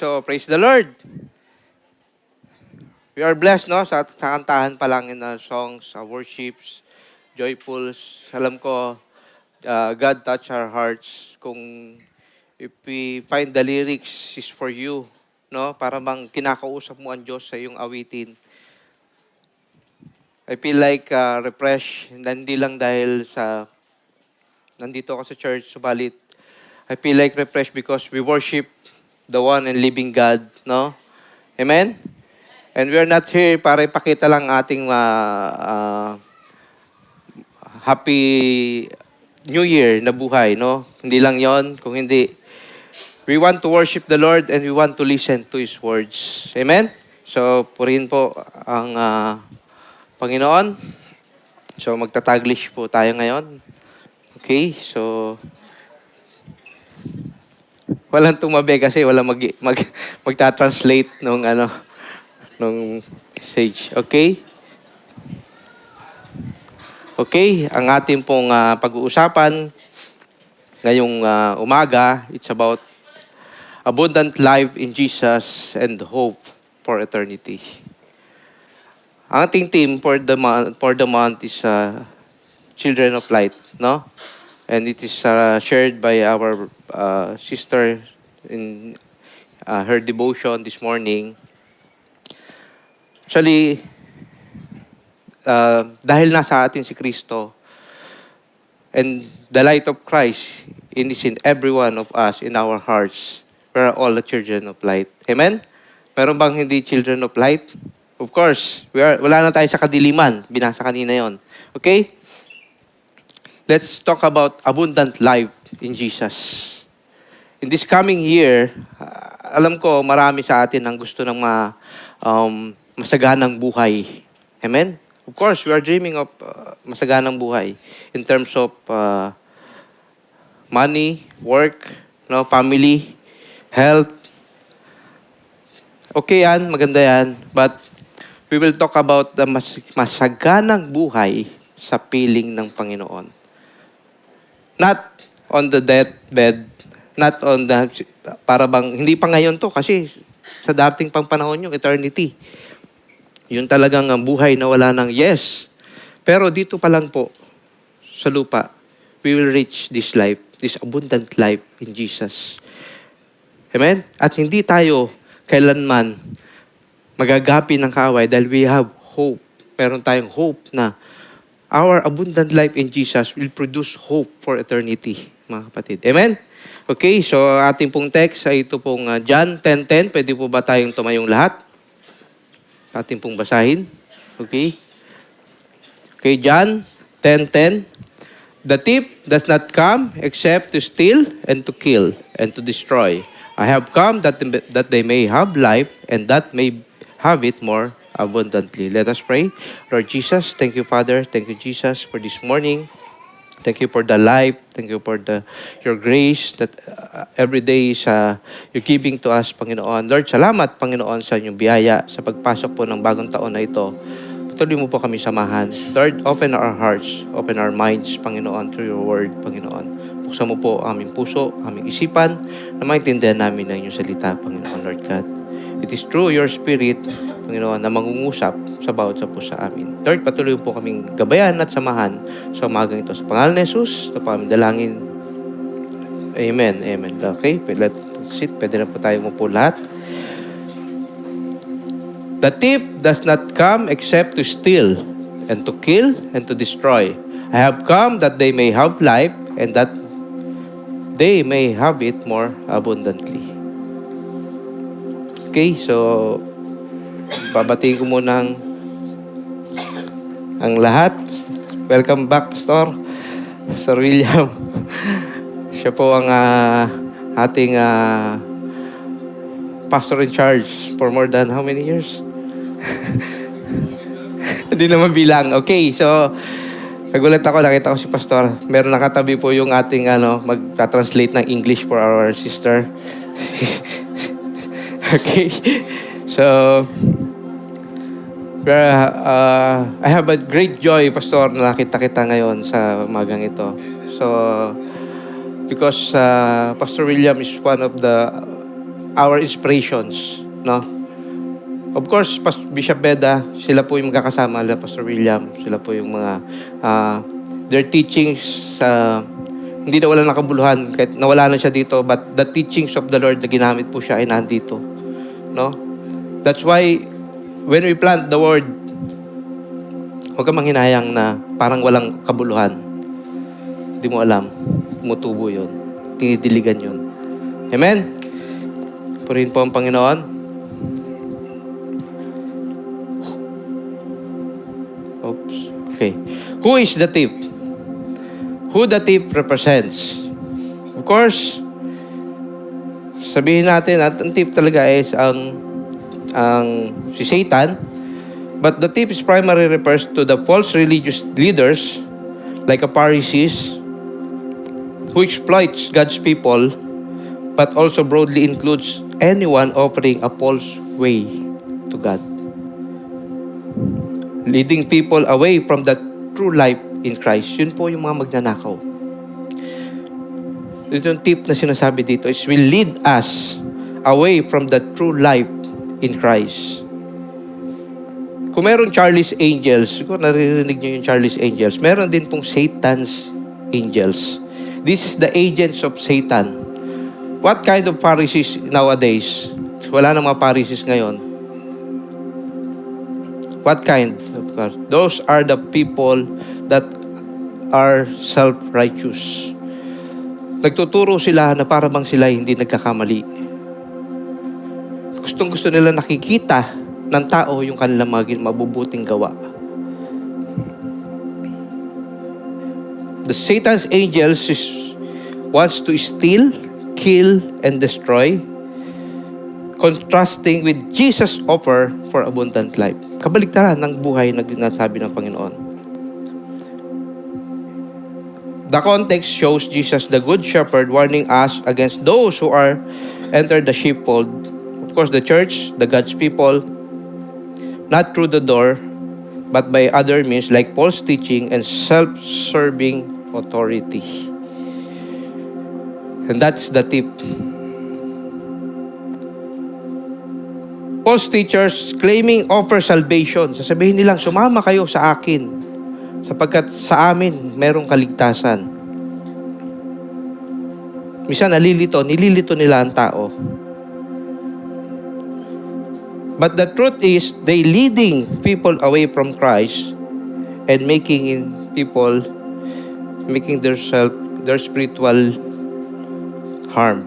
So, praise the Lord. We are blessed, no? Sa kantahan pa lang in our songs, our worships, joyfuls. Alam ko, God touch our hearts. Kung if we find the lyrics is for you, no? Para bang kinakausap mo ang Diyos sa iyong awitin. I feel like refresh, hindi lang dahil sa nandito ako sa church, subalit I feel like refresh because we worship the one and living God, no? Amen? And we are not here para ipakita lang ating happy New Year na buhay, no? Hindi lang yon, kung hindi. We want to worship the Lord and we want to listen to His words. Amen? So, purihin po ang Panginoon. So, magtataglish po tayo ngayon. Okay? So, walang tumabi kasi walang magta-translate nung message. Okay? Okay, ang ating pong pag-uusapan ngayong umaga, it's about abundant life in Jesus and hope for eternity. Ang ating theme for the month is Children of Light, no? And it is shared by our sister in her devotion this morning. Actually, dahil nasa atin si Kristo and the light of Christ is in every one of us, in our hearts, we are all the children of light. Amen? Meron bang hindi children of light? Of course, wala na tayo sa kadiliman. Binasa kanina yon. Okay? Let's talk about abundant life in Jesus. In this coming year, alam ko marami sa atin ang gusto ng masaganang buhay. Amen? Of course, we are dreaming of masaganang buhay in terms of money, work, no, family, health. Okay yan, maganda yan. But we will talk about the masaganang buhay sa piling ng Panginoon. Not on the deathbed, not on the, para bang, hindi pa ngayon to kasi sa dating pang panahon yung eternity. Yun talagang ang buhay na wala ng yes. Pero dito pa lang po, sa lupa, we will reach this life, this abundant life in Jesus. Amen? At hindi tayo kailanman magagapi ng kaaway dahil we have hope. Meron tayong hope na our abundant life in Jesus will produce hope for eternity, mga kapatid. Amen? Okay, so ating pong text ay ito pong John 10:10. Pwede po ba tayong tumayong lahat? Ating pong basahin. Okay? Okay, John 10:10. The thief does not come except to steal and to kill and to destroy. I have come that they may have life and that may have it more abundantly. Let us pray. Lord Jesus, thank you, Father. Thank you, Jesus, for this morning. Thank you for the life. Thank you for your grace that every day is you're giving to us, Panginoon. Lord, salamat, Panginoon, sa inyong biyaya sa pagpasok po ng bagong taon na ito. Patuloy mo po kami samahan. Lord, open our hearts, open our minds, Panginoon, through your word, Panginoon. Buksan mo po aming puso, aming isipan, na maintindihan namin ng inyong salita, Panginoon, Lord God. It is through your Spirit, Panginoon, na mangungusap sa bawat sa puso sa amin. Lord, patuloy po kaming gabayan at samahan sa umagang ito. Sa pangalan ni Jesus, ito po aming dalangin. Amen. Amen. Okay, let's sit. Pwede na po tayo po lahat. The thief does not come except to steal and to kill and to destroy. I have come that they may have life and that they may have it more abundantly. Okay, so babatiin ko muna ang lahat. Welcome back, Pastor William. Siya po ang ating pastor in charge for more than how many years? Hindi na mabilang. Okay, so nagulat ako, nakita ko si Pastor. Meron nakatabi po yung ating magta-translate ng English for our sister. Okay. So, I have a great joy, Pastor, na nakita kita ngayon sa umagang ito. So, because Pastor William is one of the our inspirations, no? Of course, Bishop Beda, sila po yung magkakasama, Pastor William, sila po yung mga, their teachings, hindi na wala nakabuluhan, kahit nawala na siya dito, but the teachings of the Lord na ginamit po siya ay nandito, no? That's why, when we plant the word, huwag kang manghinayang na parang walang kabuluhan. Hindi mo alam, tumutubo yun, tinidiligan yun. Amen? Purihin po ang Panginoon. Oops. Okay. Who is the thief? Who the thief represents? Of course, sabihin natin at ang thief talaga is si Satan. But the thief is primarily refers to the false religious leaders like a Pharisees who exploits God's people, but also broadly includes anyone offering a false way to God, leading people away from the true life in Christ. Yun po yung mga magnanakaw. Ito yung tip na sinasabi dito is will lead us away from the true life in Christ. Kung meron Charlie's Angels, kung naririnig nyo yung Charlie's Angels, meron din pong Satan's Angels. This is the agents of Satan. What kind of Pharisees nowadays? Wala na mga Pharisees ngayon. What kind? Of course, those are the people that are self-righteous. Nagtuturo sila na para bang sila hindi nagkakamali. Gustong-gusto nila nakikita ng tao yung kanilang mga mabubuting gawa. The Satan's angels wants to steal, kill, and destroy, contrasting with Jesus' offer for abundant life. Kabaligtaran ng buhay na nasabi ng Panginoon. The context shows Jesus, the Good Shepherd, warning us against those who are entered the sheepfold. Of course, the church, the God's people, not through the door, but by other means like false teaching and self-serving authority. And that's the tip. False teachers claiming offer salvation. Sasabihin nilang, sumama kayo sa akin sapagkat sa amin merong kaligtasan. Minsan nililito nila ang tao. But the truth is, they leading people away from Christ and making their spiritual harm.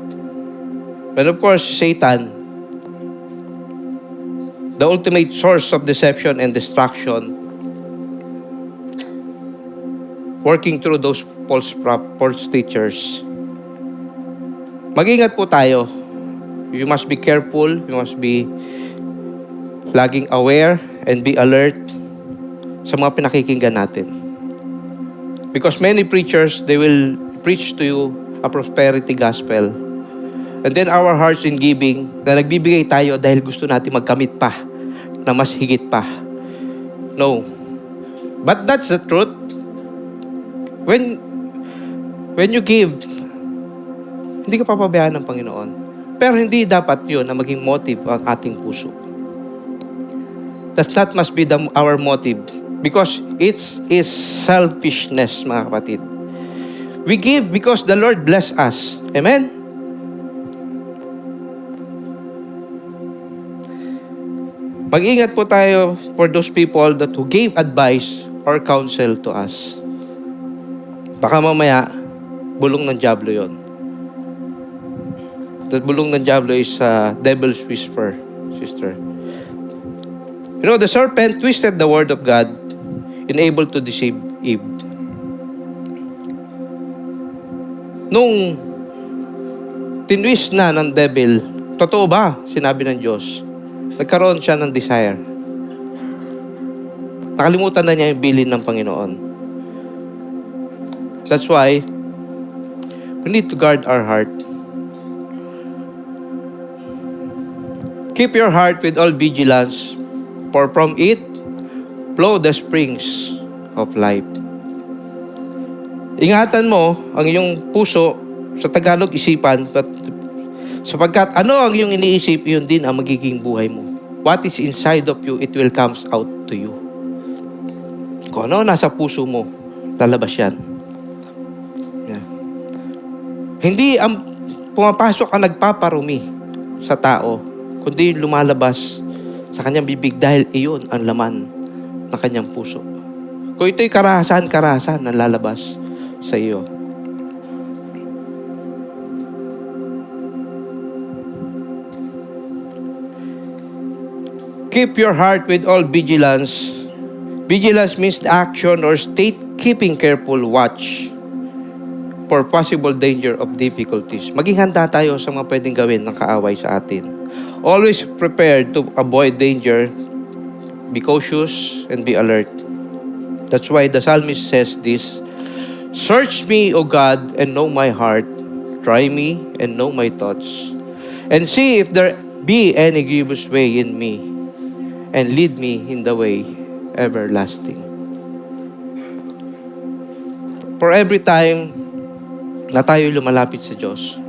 And of course, Satan, the ultimate source of deception and destruction, working through those false teachers. Mag-ingat po tayo. You must be careful. You must be laging aware and be alert sa mga pinakikinggan natin. Because many preachers, they will preach to you a prosperity gospel. And then our hearts in giving, na nagbibigay tayo dahil gusto natin magkamit pa, na mas higit pa. No. But that's the truth. When you give, hindi ka papabayaan ng Panginoon. Pero hindi dapat yun na maging motive ang ating puso. That must be our motive. Because it is selfishness, mga kapatid. We give because the Lord bless us. Amen? Mag-ingat po tayo for those people that who gave advice or counsel to us. Baka mamaya, bulong ng diablo yon. That bulong ng diablo is devil's whisper, sister. You know, the serpent twisted the word of God and able to deceive Eve. Nung tinwist na ng devil, totoo ba? Sinabi ng Diyos. Nagkaroon siya ng desire. Nakalimutan na niya yung bilin ng Panginoon. That's why we need to guard our heart. Keep your heart with all vigilance, for from it flow the springs of life. Ingatan mo ang iyong puso, sa Tagalog isipan, but Sapagkat ano ang iyong iniisip, yun din ang magiging buhay mo. What is inside of you, it will comes out to you. Kung ano nasa puso mo, lalabas yan. Yeah. Hindi ang pumapasok ang nagpaparumi sa tao, kundi lumalabas sa kanyang bibig dahil iyon ang laman ng kanyang puso. Kung ito'y karahasan na lalabas sa iyo. Keep your heart with all vigilance. Vigilance means the action or state keeping careful watch for possible danger of difficulties. Maging handa tayo sa mga pwedeng gawin ng kaaway sa atin. Always prepared to avoid danger. Be cautious and be alert. That's why the psalmist says this, search me, O God, and know my heart. Try me and know my thoughts. And see if there be any grievous way in me, and lead me in the way everlasting. For every time na tayo lumalapit sa Diyos,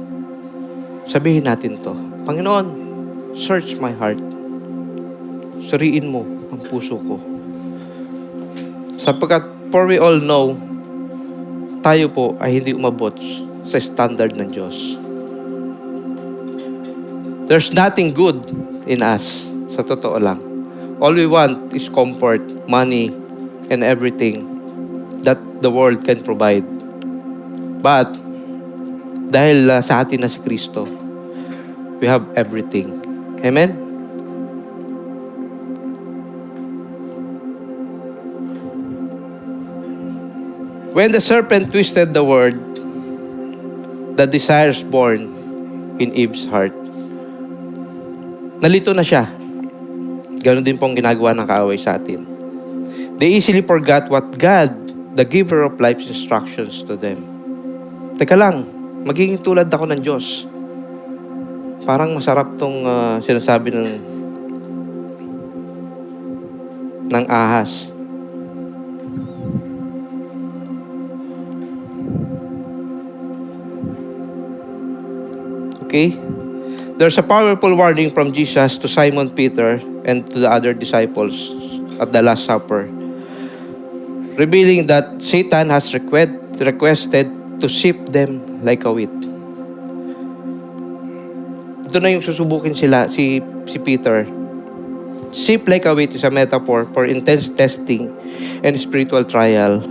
sabihin natin to, Panginoon, search my heart. Suriin mo ang puso ko. Sapagkat for we all know, tayo po ay hindi umabot sa standard ng Diyos. There's nothing good in us, sa totoo lang. All we want is comfort, money, and everything that the world can provide. But, dahil sa atin na si Kristo, we have everything. Amen? When the serpent twisted the word, the desires born in Eve's heart, nalito na siya. Ganon din pong ginagawa ng kaaway sa atin. They easily forgot what God, the giver of life's instructions to them. Teka lang, magiging tulad ako ng Diyos. Parang masarap tong sinasabi ng ahas. Okay? There's a powerful warning from Jesus to Simon Peter and to the other disciples at the Last Supper, revealing that Satan has requested to sift them like a wheat. Ito na yung susubukin si Peter. Sift like a wheat is a metaphor for intense testing and spiritual trial.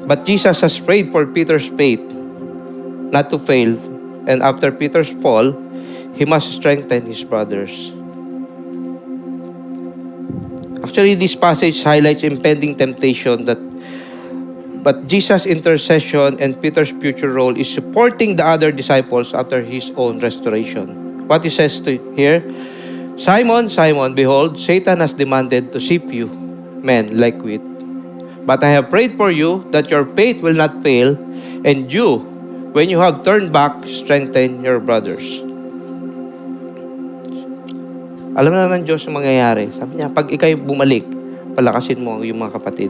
But Jesus has prayed for Peter's faith not to fail, and after Peter's fall, he must strengthen his brothers. Actually, this passage highlights impending temptation but Jesus' intercession and Peter's future role is supporting the other disciples after his own restoration. What he says here, Simon, Simon, behold, Satan has demanded to sift you, men, like wheat. But I have prayed for you that your faith will not fail, and you, when you have turned back, strengthen your brothers. Alam na ng Diyos yung mangyayari. Sabi niya, pag ikay bumalik, palakasin mo yung mga kapatid.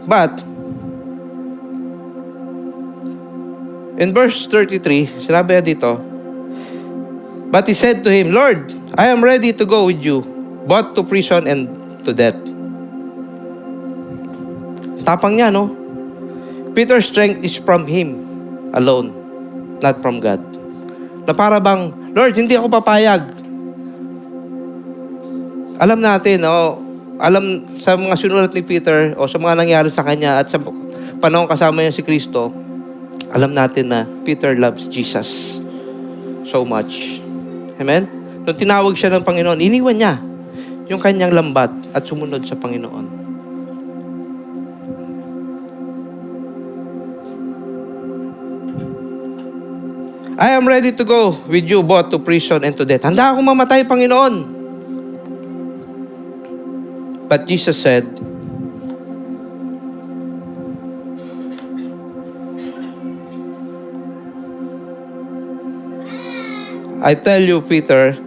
But, in verse 33, sinabi niya dito, but he said to him, Lord, I am ready to go with you, both to prison and to death. Tapang niya, no? Peter's strength is from him alone, not from God. Na para bang, Lord, hindi ako papayag. Alam natin, alam sa mga sinulat ni Peter o sa mga nangyari sa kanya at sa panahon kasama niya si Kristo, alam natin na Peter loves Jesus so much. Amen? Nung tinawag siya ng Panginoon, iniwan niya yung kanyang lambat at sumunod sa Panginoon. I am ready to go with you both to prison and to death. Handa akong mamatay, Panginoon. But Jesus said, I tell you, Peter,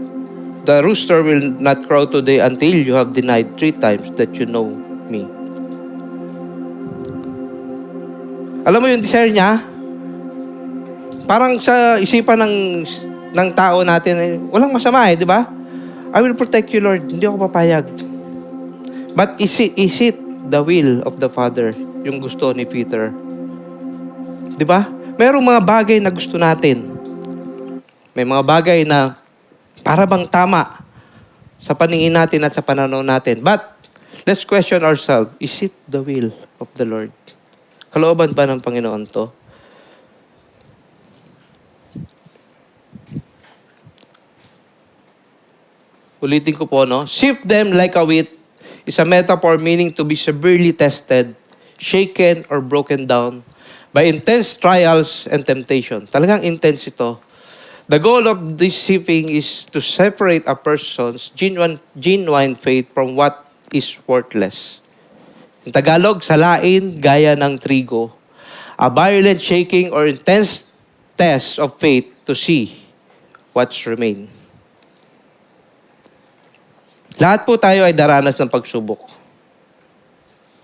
the rooster will not crow today until you have denied 3 times that you know me. Alam mo yung desire niya? Parang sa isipan ng tao natin, walang masama di ba? I will protect you, Lord. Hindi ako papayag. But is it the will of the Father, yung gusto ni Peter? Di ba? Merong mga bagay na gusto natin. May mga bagay na para bang tama sa paningin natin at sa pananaw natin. But, let's question ourselves, is it the will of the Lord? Kalooban ba ng Panginoon to? Ulitin ko po, no? Sift them like a wheat is a metaphor meaning to be severely tested, shaken, or broken down by intense trials and temptation. Talagang intense ito. The goal of this sifting is to separate a person's genuine faith from what is worthless. In Tagalog, salain gaya ng trigo. A violent shaking or intense test of faith to see what's remain. Lahat po tayo ay daranas ng pagsubok.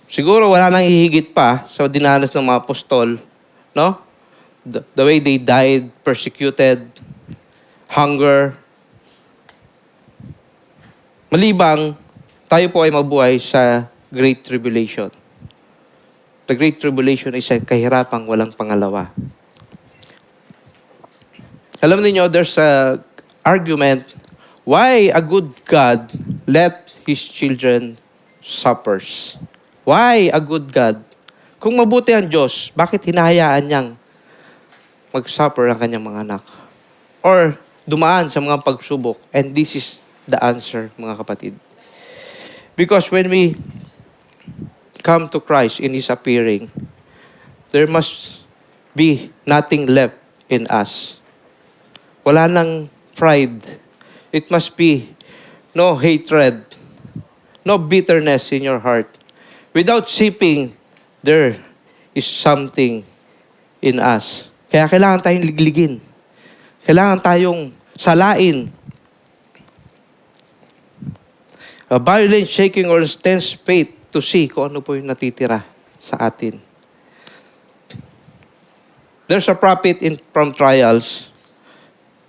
Siguro wala nang hihigit pa sa dinanas ng mga apostol, no? The way they died, persecuted, hunger. Malibang, tayo po ay mabuhay sa Great Tribulation. The Great Tribulation ay sa kahirapang walang pangalawa. Alam niyo, there's a argument, why a good God let His children suffers? Why a good God? Kung mabuti ang Diyos, bakit hinahayaan niyang mag-suffer ang kanyang mga anak? Or dumaan sa mga pagsubok? And this is the answer, mga kapatid. Because when we come to Christ in His appearing, there must be nothing left in us. Wala nang pride. It must be no hatred, no bitterness in your heart. Without sipping, there is something in us. Kaya kailangan tayong ligligin. Kailangan tayong salain. A violent shaking or intense faith to see kung ano po yung natitira sa atin. There's a profit from trials.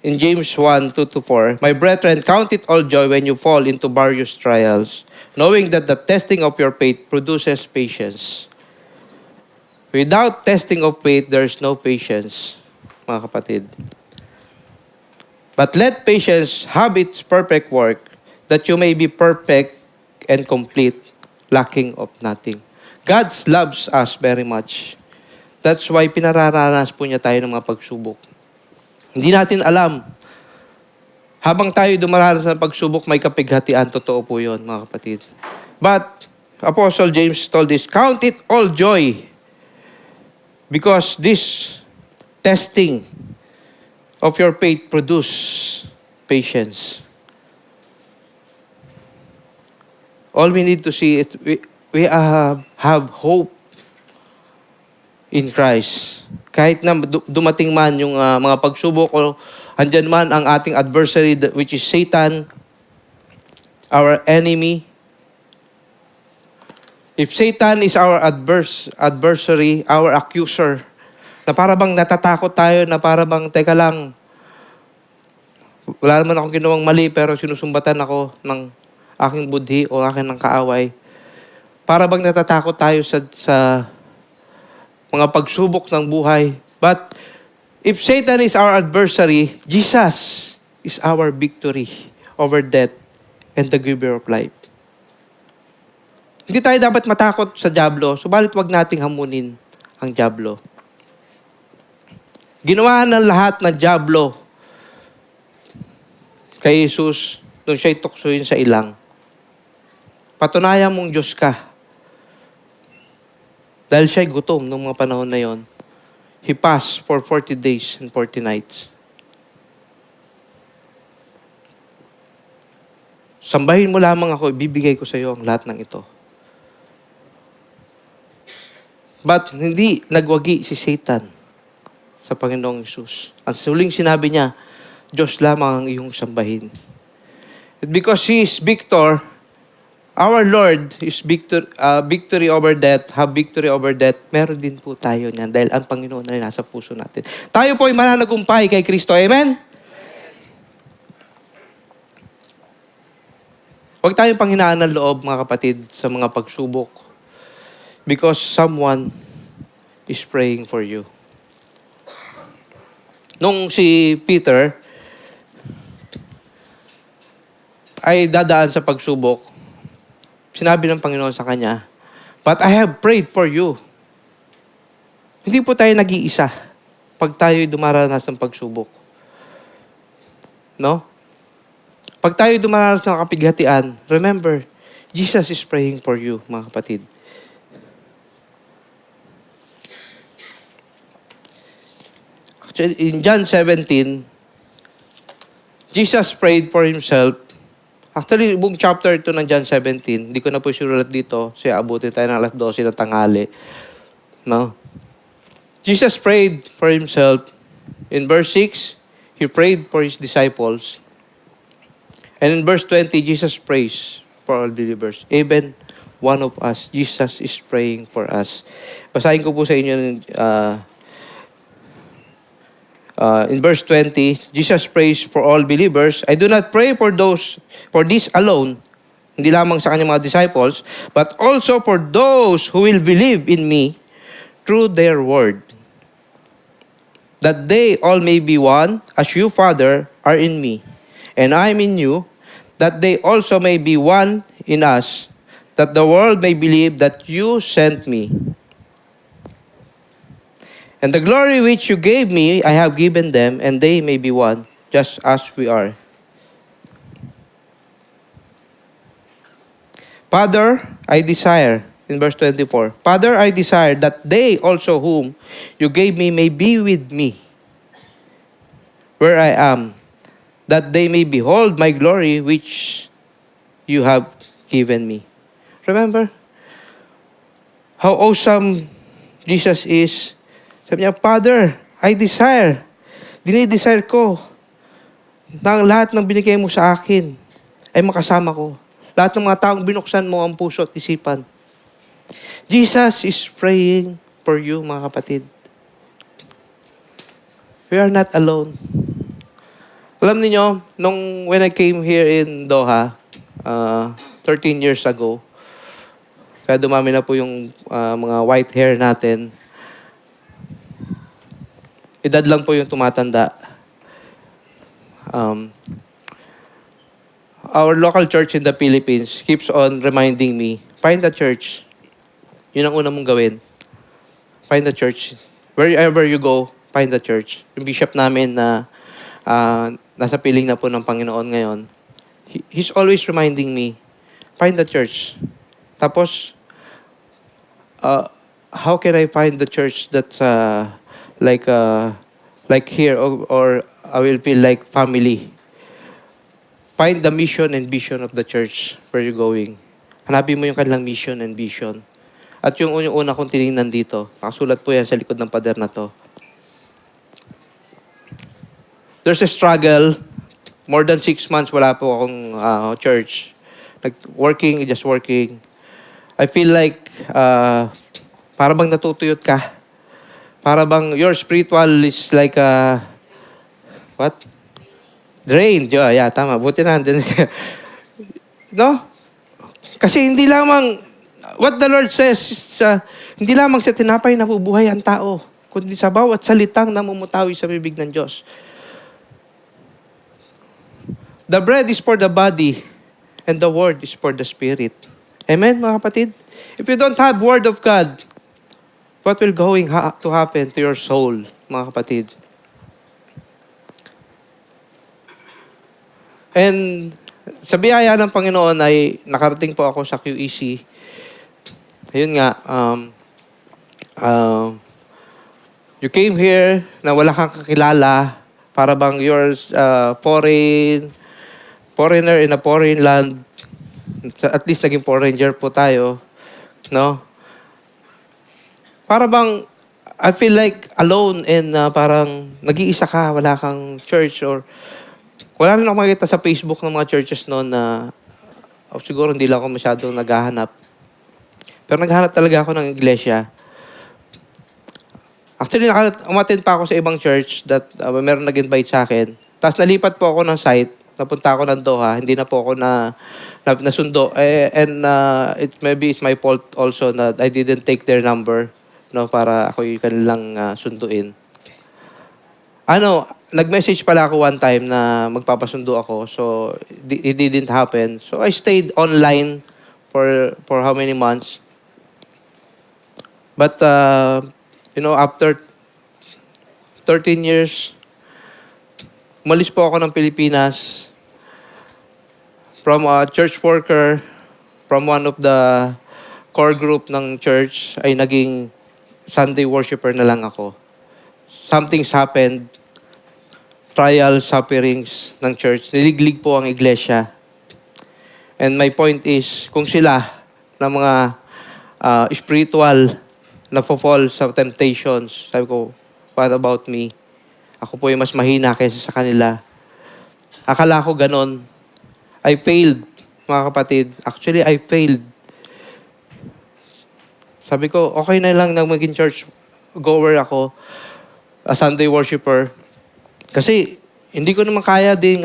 In James 1:2-4, my brethren, count it all joy when you fall into various trials, knowing that the testing of your faith produces patience. Without testing of faith, there is no patience, mga kapatid. But let patience have its perfect work, that you may be perfect and complete, lacking of nothing. God loves us very much. That's why pinararanas po niya tayo ng mga pagsubok. Hindi natin alam. Habang tayo dumaranas ng pagsubok, may kapighatian. Totoo po yun, mga kapatid. But, Apostle James told this, count it all joy. Because this testing of your faith produce patience. All we need to see is we have hope in Christ. Kahit na dumating man yung mga pagsubok o andyan man ang ating adversary, which is Satan, our enemy. If Satan is our adversary, our accuser, na para bang natatakot tayo, na para bang, teka lang, wala naman akong ginawang mali, pero sinusumbatan ako ng aking budhi o aking ng kaaway. Para bang natatakot tayo sa mga pagsubok ng buhay. But if Satan is our adversary, Jesus is our victory over death and the giver of life. Hindi tayo dapat matakot sa dyablo, subalit wag nating hamunin ang dyablo. Ginawa ng lahat ng dyablo kay Jesus nung siya'y tuksoin sa ilang. Patunayan mong Diyos ka. Dahil siya'y gutom nung mga panahon na yon, He passed for 40 days and 40 nights. Sambahin mo lamang ako, ibibigay ko sa iyo ang lahat ng ito. But hindi nagwagi si Satan sa Panginoong Hesus. Ang suling sinabi niya, Diyos lamang ang iyong sambahin. And because He is victor, Our Lord is victory over death, have victory over death. Meron din po tayo niyan dahil ang Panginoon ay nasa puso natin. Tayo po ay mananagumpay kay Kristo. Amen? Huwag tayong panghinaan ng loob, mga kapatid, sa mga pagsubok. Because someone is praying for you. Nung si Peter ay dadaan sa pagsubok, sinabi ng Panginoon sa kanya, "But I have prayed for you." Hindi po tayo nag-iisa pag tayo dumaranas ng pagsubok. No? Pag tayo dumaranas ng kapighatian, remember, Jesus is praying for you, mga kapatid. Actually, in John 17, Jesus prayed for himself. Actually, buong chapter ito ng John 17, hindi ko na po sinulat dito, kasi abutin tayo ng alas 12 ng tanghali. No? Jesus prayed for himself. In verse 6, he prayed for his disciples. And in verse 20, Jesus prays for all believers. Even one of us, Jesus is praying for us. Basahin ko po sa inyo in verse 20, Jesus prays for all believers. I do not pray for this alone, hindi lamang sa kanyang mga disciples, but also for those who will believe in me through their word, that they all may be one, as you, Father, are in me, and I am in you, that they also may be one in us, that the world may believe that you sent me. And the glory which you gave me, I have given them, and they may be one, just as we are. Father, I desire, in verse 24, Father, I desire that they also whom you gave me may be with me, where I am, that they may behold my glory which you have given me. Remember how awesome Jesus is. Sabi niya, Father, I desire. Dinidesire ko na lahat ng binigay mo sa akin ay makasama ko. Lahat ng mga taong binuksan mo ang puso at isipan. Jesus is praying for you, mga kapatid. We are not alone. Alam niyo, when I came here in Doha, 13 years ago, kaya dumami na po yung mga white hair natin, edad lang po yung tumatanda. Our local church in the Philippines keeps on reminding me, find the church. Yun ang una mong gawin. Find the church. Wherever you go, find the church. Yung bishop namin na nasa piling na po ng Panginoon ngayon, he's always reminding me, find the church. Tapos, how can I find the church that's like here, or I will feel like family? Find the mission and vision of the church where you're going. Hanapin mo yung kanilang mission and vision. At yung una kong tinignan dito, nakasulat po yan sa likod ng pader na to. There's a struggle. More than 6 months, wala po akong church. Just working. I feel like, para bang natutuyot ka. Para bang your spiritual is like what? Drained. Yeah, tama. Buti na. No? Kasi hindi lamang, what the Lord says, hindi lamang sa tinapay nabubuhay ang tao, kundi sa bawat salitang namumutawi sa bibig ng Diyos. The bread is for the body, and the word is for the spirit. Amen, mga kapatid? If you don't have word of God, what will to happen to your soul, mga kapatid? And sa biyaya ng Panginoon ay nakarating po ako sa QEC. Ayun nga, you came here na wala kang kakilala, para bang you're foreigner in a foreign land. At least naging foreigner po tayo, no? Para bang I feel like alone and parang nag-iisa ka, wala kang church, or wala rin ako makita sa Facebook ng mga churches noon na O siguro hindi lang ako masyadong naghahanap. Pero naghahanap talaga ako ng iglesia. Actually, umattend pa ako sa ibang church that meron nag-invite sa akin. Tapos nalipat po ako ng site. Napunta ako ng Doha. Hindi na po ako nasundo. And it maybe it's my fault also na I didn't take their number, no, para ako yung kanilang sunduin. Nag-message pala ako one time na magpapasundo ako. So, it didn't happen. So, I stayed online for how many months. But, after 13 years, umalis po ako ng Pilipinas from a church worker, from one of the core group ng church, ay naging Sunday worshiper na lang ako. Something's happened, trials, sufferings ng church. Niliglig po ang iglesia. And my point is, kung sila na mga spiritual na fall sa temptations, sabi ko, what about me? Ako po yung mas mahina kaysa sa kanila. Akala ko ganon. I failed, mga kapatid. Actually, I failed. Sabi ko, okay na lang na maging church goer ako, a Sunday worshiper. Kasi, hindi ko naman kaya din,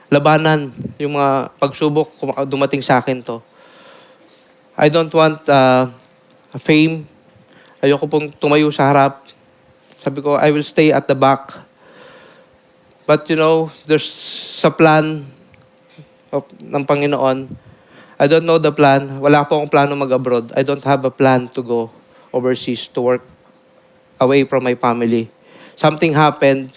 labanan yung mga pagsubok kung dumating sa akin to. I don't want fame. Ayoko pong tumayo sa harap. Sabi ko, I will stay at the back. But there's a plan ng Panginoon. I don't know the plan. Wala po akong plano mag-abroad. I don't have a plan to go overseas to work away from my family. Something happened.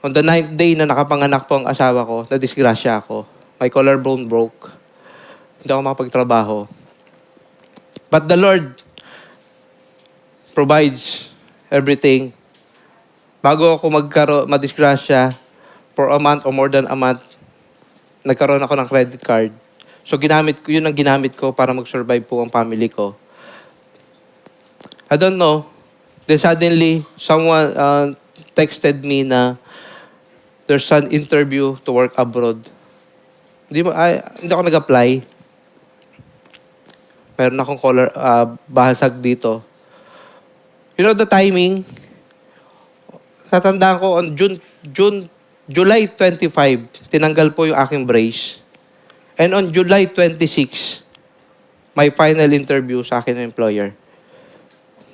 On the 9th day na nakapanganak po ang asawa ko, na-disgrasya ako. My collarbone broke. Hindi ako makapagtrabaho. But the Lord provides everything. Bago ako madisgrasya, for a month or more than a month, nagkaroon ako ng credit card. So yun ang ginamit ko para mag-survive po ang family ko. I don't know. Then suddenly, someone texted me na there's an interview to work abroad. Hindi ako nag-apply. Meron akong bahasag dito. The timing, tatandaan ko on July 25, tinanggal po yung aking brace. And on July 26, my final interview sa akin ng employer.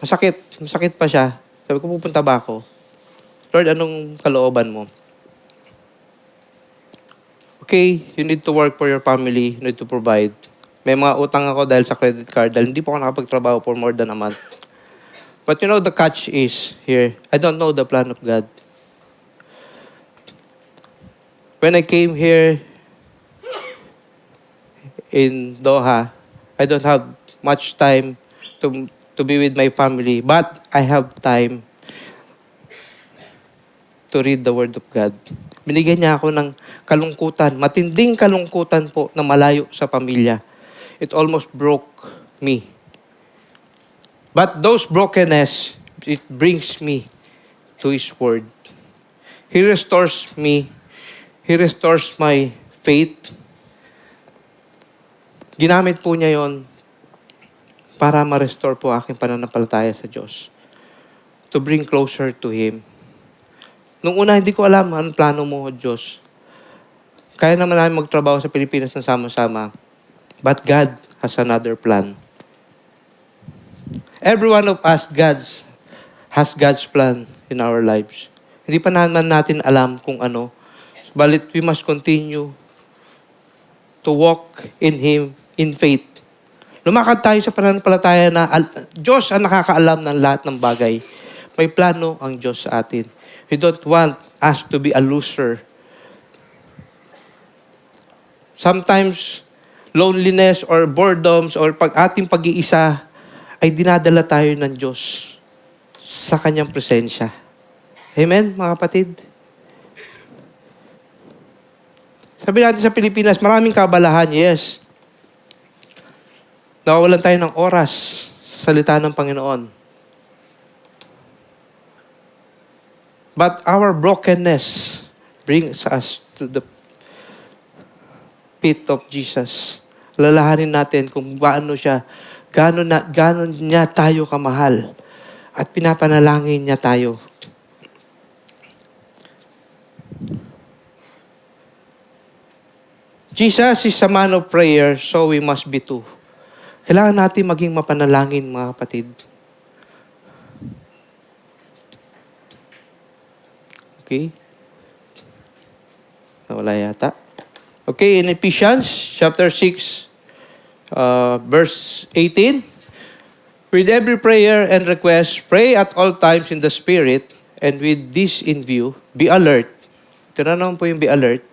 Masakit pa siya. Sabi ko, pupunta ba ako? Lord, anong kalooban mo? Okay, you need to work for your family, you need to provide. May mga utang ako dahil sa credit card, dahil hindi po ako nakapagtrabaho for more than a month. But the catch is here, I don't know the plan of God. When I came here in Doha, I don't have much time to be with my family, but I have time to read the Word of God. Binigyan niya ako ng kalungkutan, matinding kalungkutan po na malayo sa pamilya. It almost broke me. But those brokenness, it brings me to His Word. He restores me. He restores my faith. Ginamit po niya yon para ma-restore po aking pananampalataya sa Diyos. To bring closer to Him. Nung una, hindi ko alam anong plano mo, Diyos. Kaya naman namin magtrabaho sa Pilipinas na sama-sama. But God has another plan. Every one of us has God's plan in our lives. Hindi pa naman natin alam kung ano. But we must continue to walk in Him in faith. Lumakad tayo sa pananampalataya na Diyos ang nakakaalam ng lahat ng bagay. May plano ang Diyos sa atin. He don't want us to be a loser. Sometimes, loneliness or boredoms or ating pag-iisa ay dinadala tayo ng Diyos sa Kanyang presensya. Amen, mga kapatid? Sabi natin sa Pilipinas, maraming kabalahan, yes. Nawawalan tayo ng oras sa salita ng Panginoon. But our brokenness brings us to feet of Jesus. Lalahanin natin kung gaano niya tayo kamahal. At pinapanalangin niya tayo. Jesus is a man of prayer, so we must be too. Kailangan natin maging mapanalangin, mga kapatid. Okay? Nawala yata. Okay, in Ephesians chapter 6, verse 18. With every prayer and request, pray at all times in the Spirit, and with this in view, be alert. Ito na naman po yung be alert.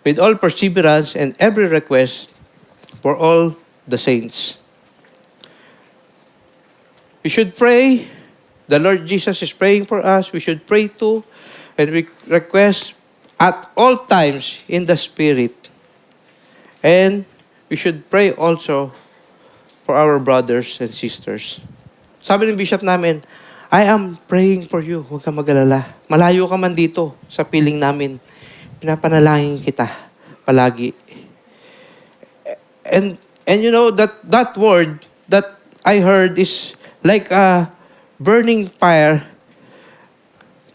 With all perseverance and every request for all the saints. We should pray. The Lord Jesus is praying for us. We should pray too. And we request at all times in the Spirit. And we should pray also for our brothers and sisters. Sabi ng bishop namin, I am praying for you. Huwag kang mag-alala. Malayo ka man dito sa piling namin. Pinapanalangin kita palagi. And you know that word that I heard is like a burning fire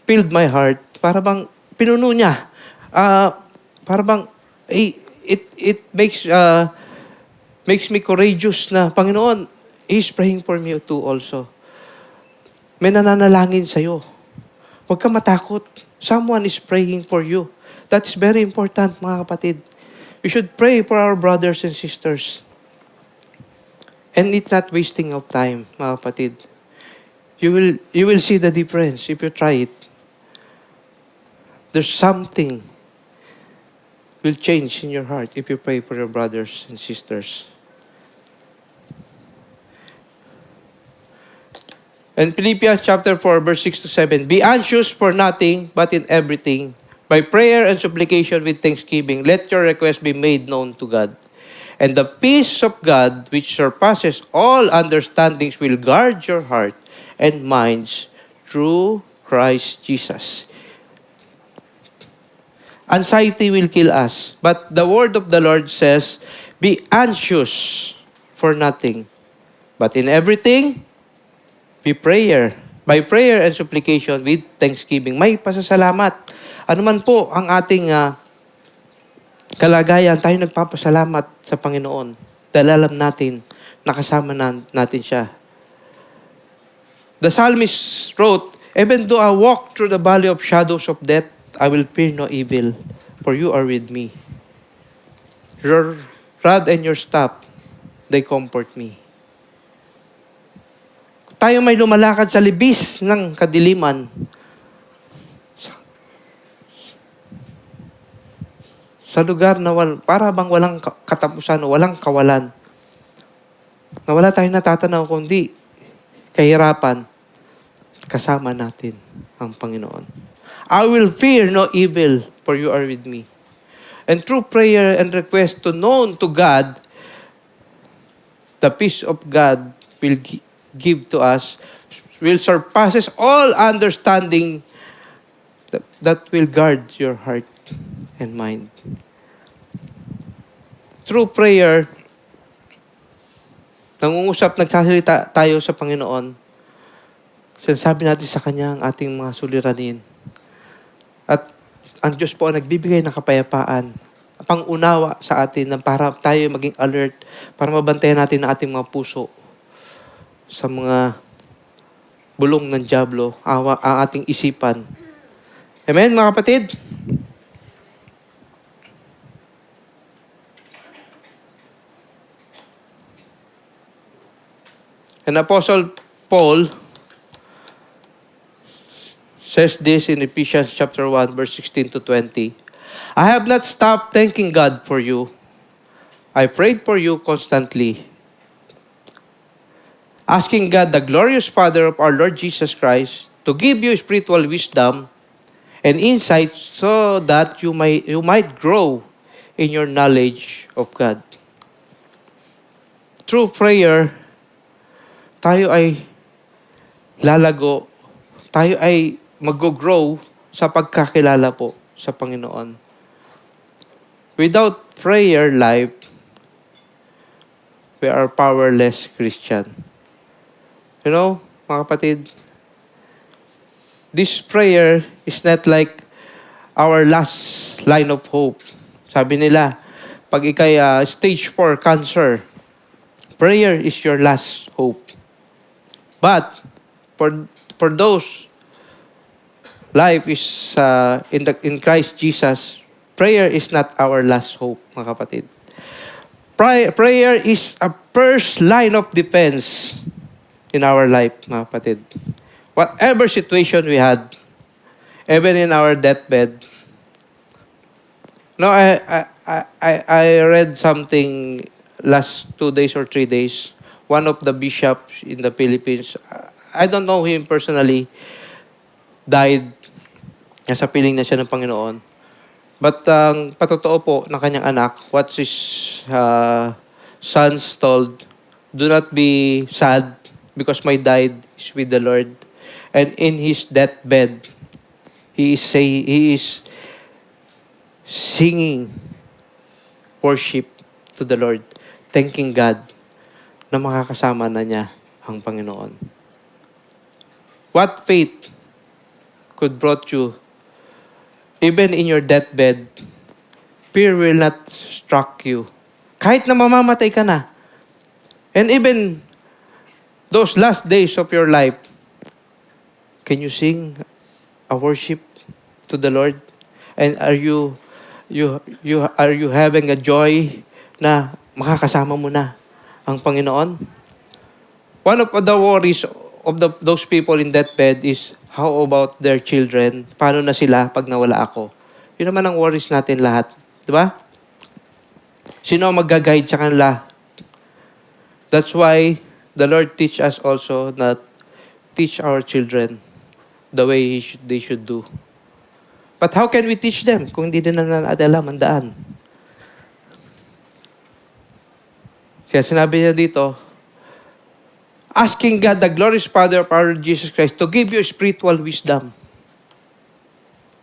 filled my heart. Para bang pinuno niya. Para bang it makes me courageous na Panginoon, He's praying for me too also. May nananalangin sa'yo. Huwag ka matakot. Someone is praying for you. That's very important, mga kapatid. We should pray for our brothers and sisters. And it's not wasting of time, mga kapatid. You will see the difference if you try it. There's something will change in your heart if you pray for your brothers and sisters. And Philippians chapter 4, verse 6 to 7. Be anxious for nothing, but in everything, by prayer and supplication with thanksgiving, let your requests be made known to God. And the peace of God, which surpasses all understandings, will guard your heart and minds through Christ Jesus. Anxiety will kill us. But the word of the Lord says, be anxious for nothing. But in everything, by prayer and supplication with thanksgiving. May pasasalamat. Ano man po ang ating kalagayan, tayo nagpapasalamat sa Panginoon. Dahil alam natin, nakasama natin siya. The psalmist wrote, even though I walk through the valley of shadows of death, I will fear no evil, for you are with me. Your rod and your staff, they comfort me. Tayo may lumalakad sa libis ng kadiliman. Sa lugar na para bang walang katapusan o walang kawalan. Na wala tayong natatanaw kundi kahirapan, kasama natin ang Panginoon. I will fear no evil, for you are with me. And through prayer and request to known to God, the peace of God will give to us, will surpasses all understanding that will guard your heart and mind. Through prayer, nagsasalita tayo sa Panginoon. Sinasabi natin sa Kanya ang ating mga suliranin. At ang Diyos po ang nagbibigay ng kapayapaan, pang-unawa sa atin na para tayo maging alert, para mabantayan natin ang ating mga puso sa mga bulong ng dyablo, ang ating isipan. Amen, mga kapatid? And Apostle Paul says this in Ephesians chapter 1, verse 16 to 20. I have not stopped thanking God for you. I prayed for you constantly, asking God, the glorious Father of our Lord Jesus Christ, to give you spiritual wisdom and insight so that you might grow in your knowledge of God. Through prayer, tayo ay lalago, tayo ay mag-grow sa pagkakilala po sa Panginoon. Without prayer life, we are powerless Christian. You know, mga kapatid, this prayer is not like our last line of hope. Sabi nila, pag ikay stage 4 cancer, prayer is your last hope. But for those life is in Christ Jesus, prayer is not our last hope, mga kapatid. Prayer is a first line of defense in our life, mga kapatid. Whatever situation we had, even in our deathbed. No, I read something last 2 days or 3 days. One of the bishops in the Philippines, I don't know him personally, died. Nasa piling na siya ng Panginoon. But ang patotoo po ng kanyang anak, what his sons told, do not be sad because my died is with the Lord. And in his deathbed, he is singing worship to the Lord, thanking God na makakasama na niya ang Panginoon. What faith could brought you, even in your deathbed, fear will not struck you. Kahit na mamamatay ka na. And even those last days of your life, can you sing a worship to the Lord? And are you having a joy na makakasama mo na ang Panginoon? One of the worries of those people in deathbed is, how about their children? Paano na sila pag nawala ako? Yun naman ang worries natin lahat. Di ba? Sino ang mag-guide sa kanila? That's why the Lord teach us also that teach our children the way they should do. But how can we teach them kung hindi din na alam ang daan? Kaya sinabi niya dito, asking God, the glorious Father of our Lord Jesus Christ, to give you spiritual wisdom.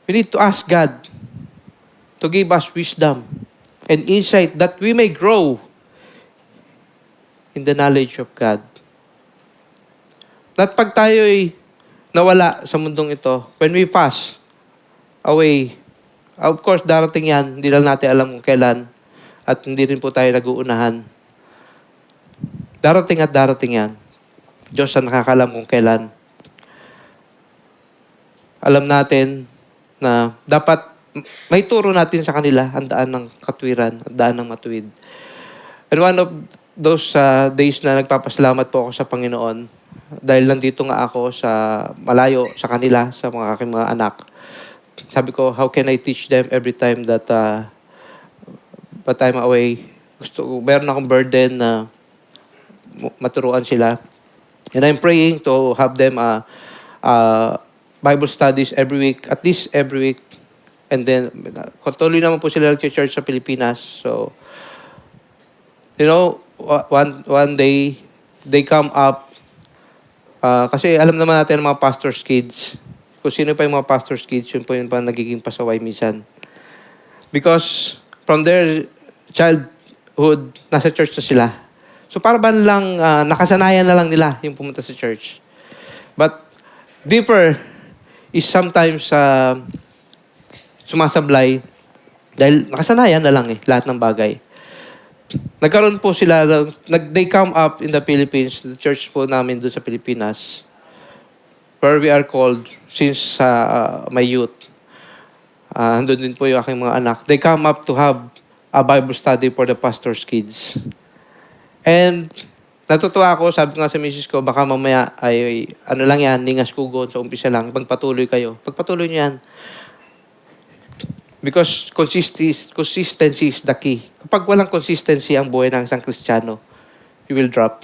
We need to ask God to give us wisdom and insight that we may grow in the knowledge of God. At pag tayo'y nawala sa mundong ito, when we fast away, of course, darating yan, hindi lang natin alam kung kailan, at hindi rin po tayo nag-uunahan. Darating at darating yan. Diyos ang nakakalam kung kailan. Alam natin na dapat may turo natin sa kanila ang daan ng katwiran, ang daan ng matuwid. And one of those days na nagpapasalamat po ako sa Panginoon, dahil nandito nga ako sa malayo sa kanila, sa mga aking mga anak. Sabi ko, how can I teach them every time that but I'm away? Meron akong burden na maturuan sila. And I'm praying to have them Bible studies every week, at least every week. And then, tuloy naman po sila nag-church sa Pilipinas. So, you know, one day, they come up. Kasi alam naman natin ang mga pastor's kids. Kung sino pa yung mga pastor's kids, yun po yung nagiging pasaway minsan. Because from their childhood, nasa church na sila. So para ba lang nakasanayan na lang nila yung pumunta sa church. But deeper is sometimes sumasablay dahil nakasanayan na lang lahat ng bagay. Nagkaroon po sila, they come up in the Philippines, the church po namin doon sa Pilipinas, where we are called since my youth. Andun din po yung aking mga anak. They come up to have a Bible study for the pastor's kids. And natutuwa ako, sabi ko nga sa misis ko, baka mamaya ay ano lang yan, ningas kugon sa umpisa lang, pagpatuloy kayo. Pagpatuloy niyo yan. Because consistency is the key. Kapag walang consistency ang buhay ng isang Kristiyano, you will drop.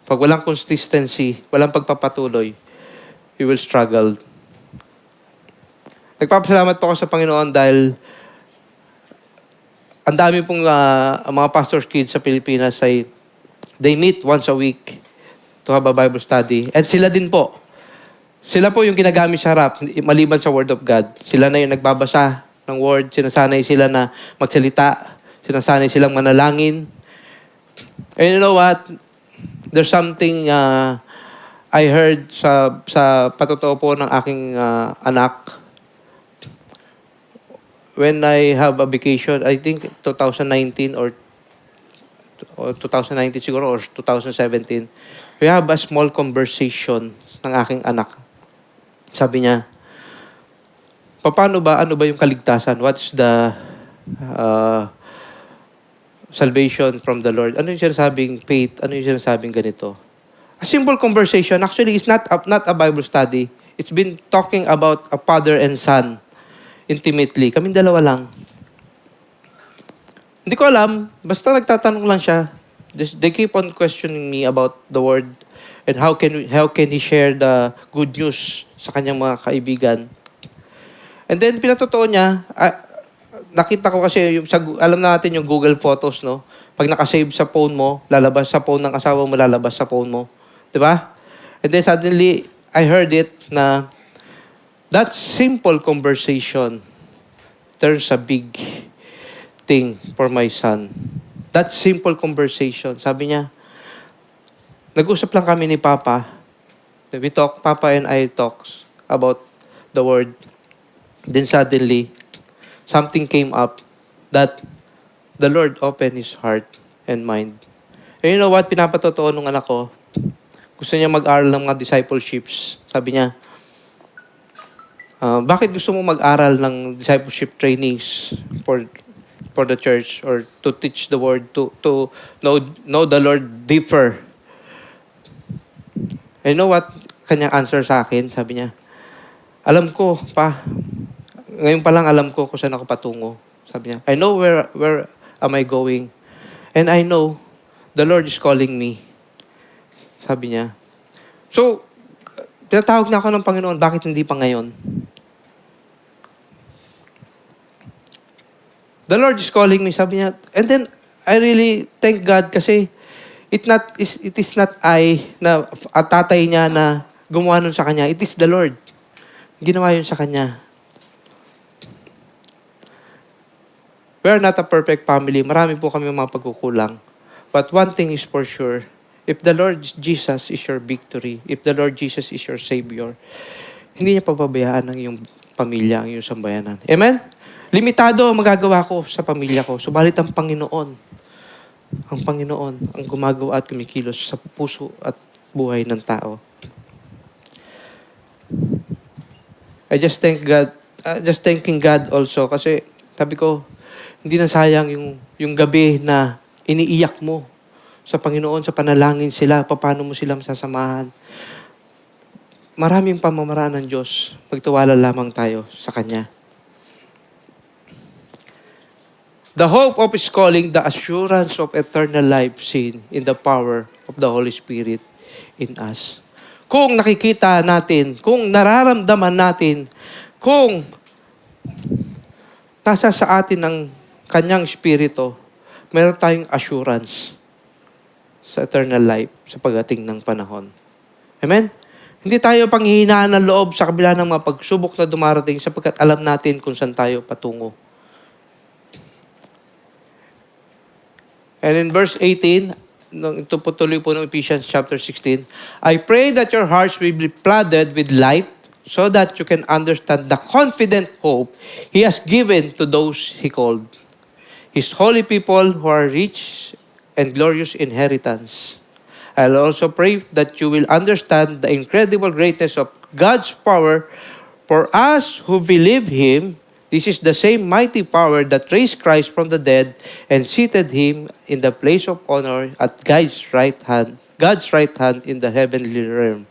Pag walang consistency, walang pagpapatuloy, you will struggle. Nagpapasalamat po ako sa Panginoon dahil ang dami pong mga pastor's kids sa Pilipinas ay they meet once a week to have a Bible study. And sila din po. Sila po yung ginagamit sa harap, maliban sa Word of God. Sila na yung nagbabasa ng word. Sinasanay sila na magsalita. Sinasanay silang manalangin. And you know what? There's something I heard sa patotoo po ng aking anak. When I have a vacation, I think 2019 or 2019 siguro or 2017, we have a small conversation ng aking anak. Sabi niya, ano ba yung kaligtasan? What's the salvation from the Lord? Ano yung sinasabing faith? Ano yung sinasabing ganito? A simple conversation. Actually, it's not a Bible study. It's been talking about a father and son intimately. Kaming dalawa lang. Hindi ko alam. Basta nagtatanong lang siya. They keep on questioning me about the word and how can he share the good news sa kanyang mga kaibigan. And then, pinatotoo niya, nakita ko kasi, alam natin yung Google Photos, no? Pag nakasave sa phone mo, lalabas sa phone ng asawa mo, lalabas sa phone mo. Diba? And then suddenly, I heard it na that simple conversation turns a big thing for my son. That simple conversation. Sabi niya, nag-usap lang kami ni Papa. Papa and I talks about the word. Then suddenly, something came up that the Lord opened his heart and mind. And you know what? Pinapatotoo nung anak ko. Gusto niya mag-aral ng mga discipleships. Sabi niya, bakit gusto mo mag-aral ng discipleship trainings for the church or to teach the word, to know the Lord deeper? And you know what? Kanyang answer sa akin, sabi niya, alam ko, pa, ngayon pa lang alam ko kung saan ako patungo. Sabi niya, I know where am I going. And I know the Lord is calling me. Sabi niya. So, tinatawag na ako ng Panginoon, bakit hindi pa ngayon? The Lord is calling me, sabi niya. And then, I really thank God kasi it is not I na at tatay niya na gumawa nun sa kanya. It is the Lord. Ginawa yun sa kanya. We are not a perfect family. Marami po kami mga pagkukulang. But one thing is for sure, if the Lord Jesus is your victory, if the Lord Jesus is your Savior, hindi niya pababayaan ang iyong pamilya, ang iyong sambayanan. Amen? Limitado ang magagawa ko sa pamilya ko. Subalit ang Panginoon, ang gumagawa at kumikilos sa puso at buhay ng tao. I just thanking God also kasi sabi ko, hindi na sayang yung gabi na iniiyak mo sa Panginoon, sa panalangin sila, paano mo sila masasamahan. Maraming pamamaraan ng Diyos. Pagtiwala lamang tayo sa Kanya. The hope of His calling, the assurance of eternal life seen in the power of the Holy Spirit in us. Kung nakikita natin, kung nararamdaman natin, kung nasa sa atin ang Kanyang Espiritu, meron tayong assurance sa eternal life sa pagdating ng panahon. Amen? Hindi tayo panghihinaan ng loob sa kabila ng mga pagsubok na dumarating sapagkat alam natin kung saan tayo patungo. And in verse 18, ito po tuloy po ng Ephesians chapter 16, I pray that your hearts will be flooded with light so that you can understand the confident hope He has given to those He called, His holy people who are rich and glorious inheritance. I'll also pray that you will understand the incredible greatness of God's power for us who believe Him. This is the same mighty power that raised Christ from the dead and seated Him in the place of honor at God's right hand in the heavenly realm.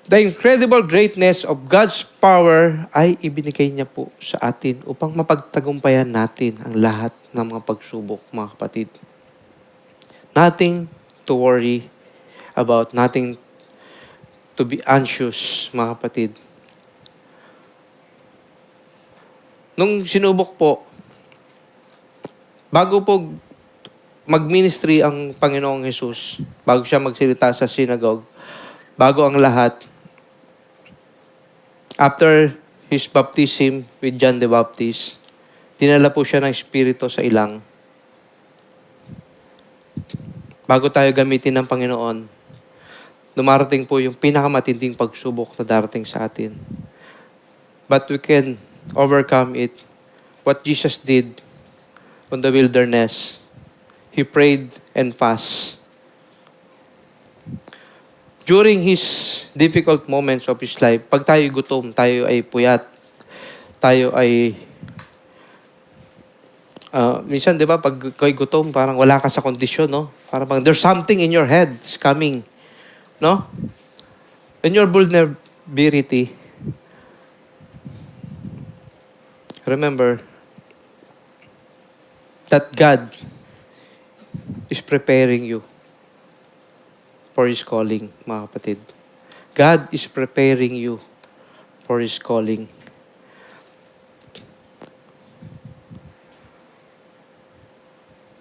The incredible greatness of God's power ay ibinigay niya po sa atin upang mapagtagumpayan natin ang lahat ng mga pagsubok, mga kapatid. Nothing to worry about, nothing to be anxious, mga kapatid. Nung sinubok po, bago po mag-ministry ang Panginoong Jesus, bago siya magsalita sa synagogue, bago ang lahat, after his baptism with John the Baptist, dinala po siya ng Espiritu sa ilang. Bago tayo gamitin ng Panginoon, dumarating po yung pinakamatinding pagsubok na darating sa atin. But we can overcome it. What Jesus did on the wilderness, He prayed and fasted. During His difficult moments of His life, pag tayo gutom, tayo ay puyat, tayo ay minsan, di ba, pag kayo gutom, parang wala ka sa kondisyon, no? Parang there's something in your head is coming, no? In your vulnerability, remember that God is preparing you for His calling, mga kapatid. God is preparing you for His calling.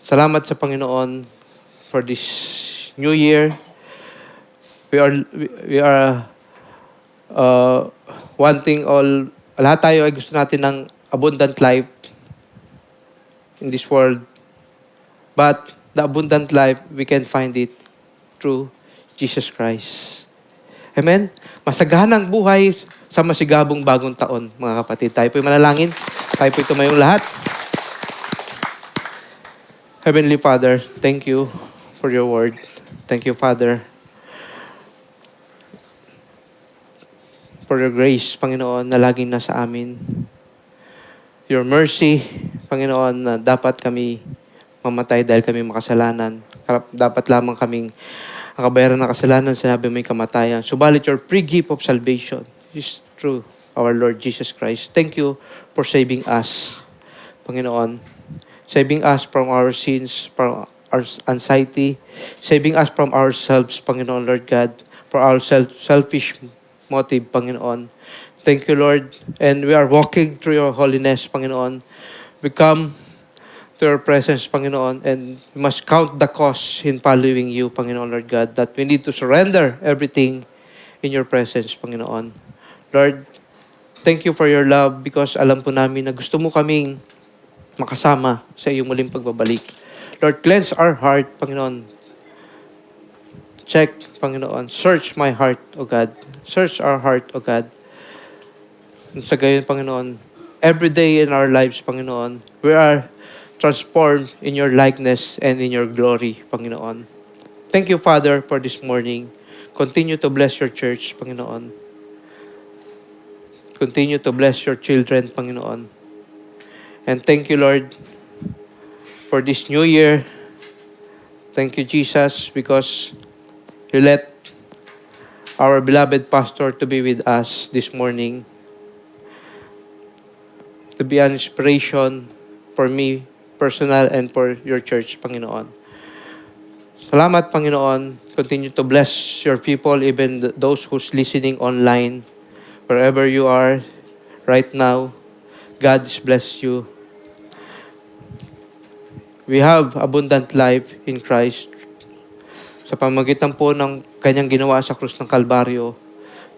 Salamat sa Panginoon for this new year. We are wanting lahat tayo ay gusto natin ng abundant life in this world. But the abundant life, we can find it through Jesus Christ. Amen? Masaganang buhay sa masigabong bagong taon, mga kapatid. Tayo po'y manalangin. Tayo po'y tumayong lahat. Heavenly Father, thank you for your word. Thank you, Father, for your grace, Panginoon, na laging nasa amin. Your mercy, Panginoon, na dapat kami mamatay dahil kami makasalanan. Dapat lamang kaming ang kabayaran ng kasalanan, sinabi mo yung kamatayan. Subalit your free gift of salvation is through our Lord Jesus Christ. Thank you for saving us, Panginoon. Saving us from our sins, from our anxiety. Saving us from ourselves, Panginoon, Lord God. For our selfish motive, Panginoon. Thank you, Lord. And we are walking through your holiness, Panginoon. We come to your presence, Panginoon, and we must count the cost in following you, Panginoon, Lord God, that we need to surrender everything in your presence, Panginoon. Lord, thank you for your love because alam po namin na gusto mo kaming makasama sa iyong muling pagbabalik. Lord, cleanse our heart, Panginoon. Check, Panginoon. Search my heart, O God. Search our heart, O God. Sa gayon, Panginoon, every day in our lives, Panginoon, we are transformed in your likeness and in your glory, Panginoon. Thank you, Father, for this morning. Continue to bless your church, Panginoon. Continue to bless your children, Panginoon. And thank you, Lord, for this new year. Thank you, Jesus, because you let our beloved pastor to be with us this morning, to be an inspiration for me, personal, and for your church, Panginoon. Salamat, Panginoon. Continue to bless your people, even those who's listening online, wherever you are right now. God bless you. We have abundant life in Christ. Sa pamagitan po ng kanyang ginawa sa krus ng Kalbaryo,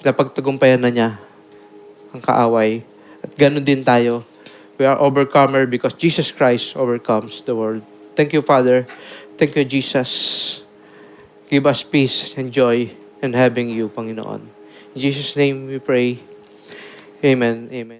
napagtagumpayan na niya ang kaaway. At ganoon din tayo. We are overcomer because Jesus Christ overcomes the world. Thank you, Father. Thank you, Jesus. Give us peace and joy in having you, Panginoon. In Jesus' name we pray. Amen. Amen.